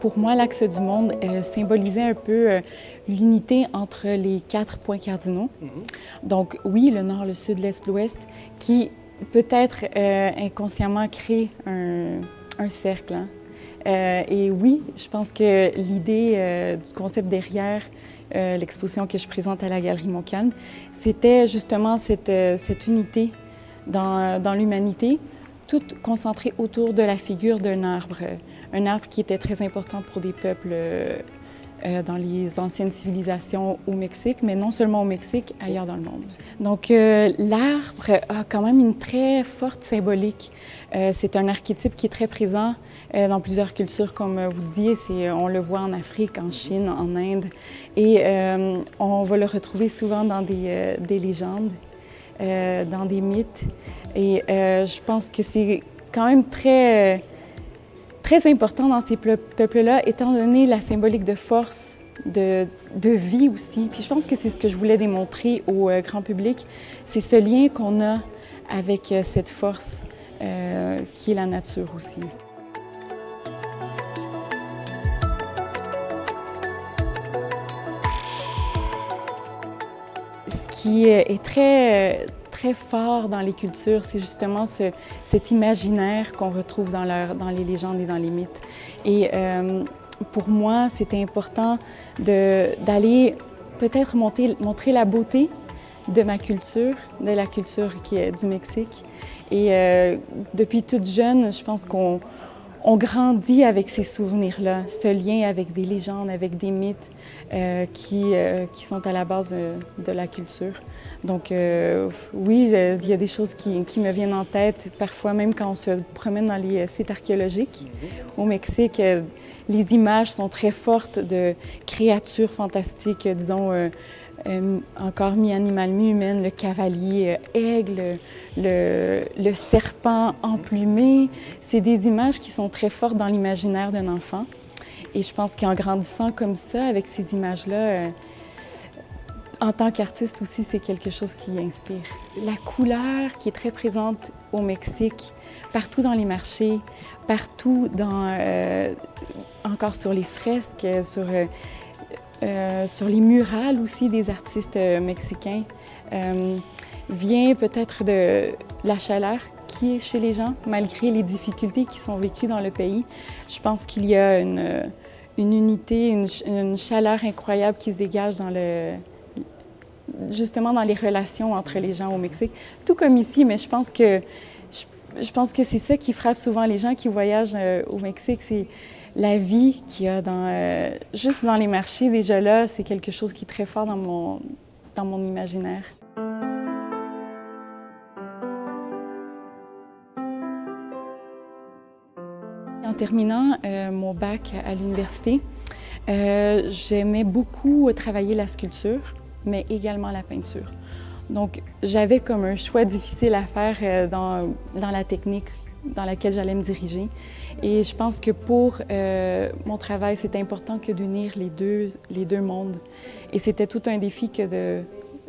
Pour moi, l'axe du monde symbolisait un peu l'unité entre les 4 points cardinaux. Donc oui, le nord, le sud, l'est, l'ouest, qui peut-être inconsciemment crée un cercle. Hein. Et oui, je pense que l'idée du concept derrière l'exposition que je présente à la Galerie Montcalm, c'était justement cette unité dans l'humanité, toute concentrée autour de la figure d'un arbre qui était très important pour des peuples dans les anciennes civilisations au Mexique, mais non seulement au Mexique, ailleurs dans le monde. Donc l'arbre a quand même une très forte symbolique. C'est un archétype qui est très présent dans plusieurs cultures, comme vous disiez. On le voit en Afrique, en Chine, en Inde, et on va le retrouver souvent dans des légendes, dans des mythes. Et je pense que c'est quand même très important dans ces peuples-là, étant donné la symbolique de force, de vie aussi. Puis je pense que c'est ce que je voulais démontrer au grand public, c'est ce lien qu'on a avec cette force qui est la nature aussi. Ce qui est très fort dans les cultures, c'est justement cet imaginaire qu'on retrouve dans les légendes et dans les mythes. Et pour moi, c'était important d'aller peut-être montrer la beauté de ma culture, de la culture qui est du Mexique. Et depuis toute jeune, je pense qu'on grandit avec ces souvenirs-là, ce lien avec des légendes, avec des mythes qui sont à la base de la culture. Donc oui, il y a des choses qui me viennent en tête, parfois même quand on se promène dans les sites archéologiques. Au Mexique, les images sont très fortes de créatures fantastiques, disons, encore mi-animal, mi-humaine, le cavalier, aigle, le serpent emplumé. C'est des images qui sont très fortes dans l'imaginaire d'un enfant. Et je pense qu'en grandissant comme ça, avec ces images-là, en tant qu'artiste aussi, c'est quelque chose qui inspire. La couleur qui est très présente au Mexique, partout dans les marchés, partout encore sur les fresques, sur les murales aussi des artistes mexicains, vient peut-être de la chaleur qui est chez les gens, malgré les difficultés qui sont vécues dans le pays. Je pense qu'il y a une unité, une chaleur incroyable qui se dégage justement dans les relations entre les gens au Mexique, tout comme ici, mais je pense que c'est ça qui frappe souvent les gens qui voyagent au Mexique, c'est la vie qu'il y a juste dans les marchés. Déjà là, c'est quelque chose qui est très fort dans mon imaginaire. En terminant mon bac à l'université, j'aimais beaucoup travailler la sculpture, mais également la peinture. Donc, j'avais comme un choix difficile à faire dans la technique dans laquelle j'allais me diriger. Et je pense que pour mon travail, c'est important que d'unir les deux mondes. Et c'était tout un défi que de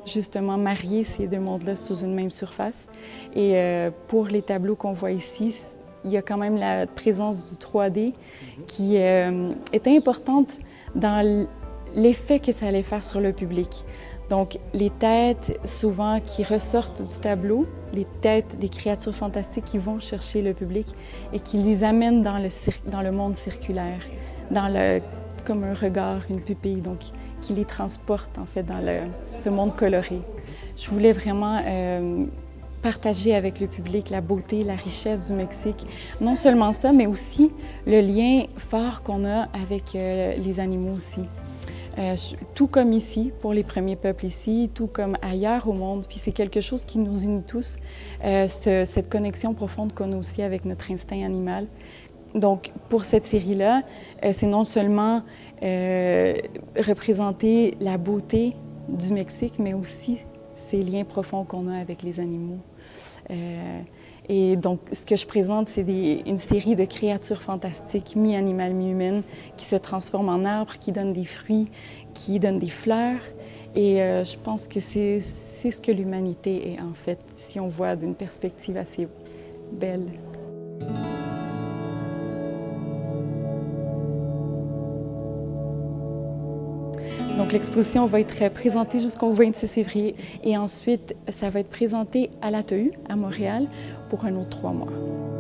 justement marier ces deux mondes-là sous une même surface. Et pour les tableaux qu'on voit ici, il y a quand même la présence du 3D qui était importante dans l'effet que ça allait faire sur le public. Donc, les têtes, souvent, qui ressortent du tableau, les têtes des créatures fantastiques qui vont chercher le public et qui les amènent dans le monde circulaire, comme un regard, une pupille, donc qui les transporte, en fait, dans ce monde coloré. Je voulais vraiment partager avec le public la beauté, la richesse du Mexique. Non seulement ça, mais aussi le lien fort qu'on a avec les animaux aussi. Tout comme ici, pour les premiers peuples ici, tout comme ailleurs au monde. Puis c'est quelque chose qui nous unit tous, cette connexion profonde qu'on a aussi avec notre instinct animal. Donc, pour cette série-là, c'est non seulement représenter la beauté du Mexique, mais aussi ces liens profonds qu'on a avec les animaux. Et donc, ce que je présente, c'est une série de créatures fantastiques, mi-animales, mi-humaines, qui se transforment en arbres, qui donnent des fruits, qui donnent des fleurs Et je pense que c'est ce que l'humanité est en fait, si on voit d'une perspective assez belle. Donc l'exposition va être présentée jusqu'au 26 février et ensuite ça va être présenté à l'ATEU à Montréal pour un autre 3 mois.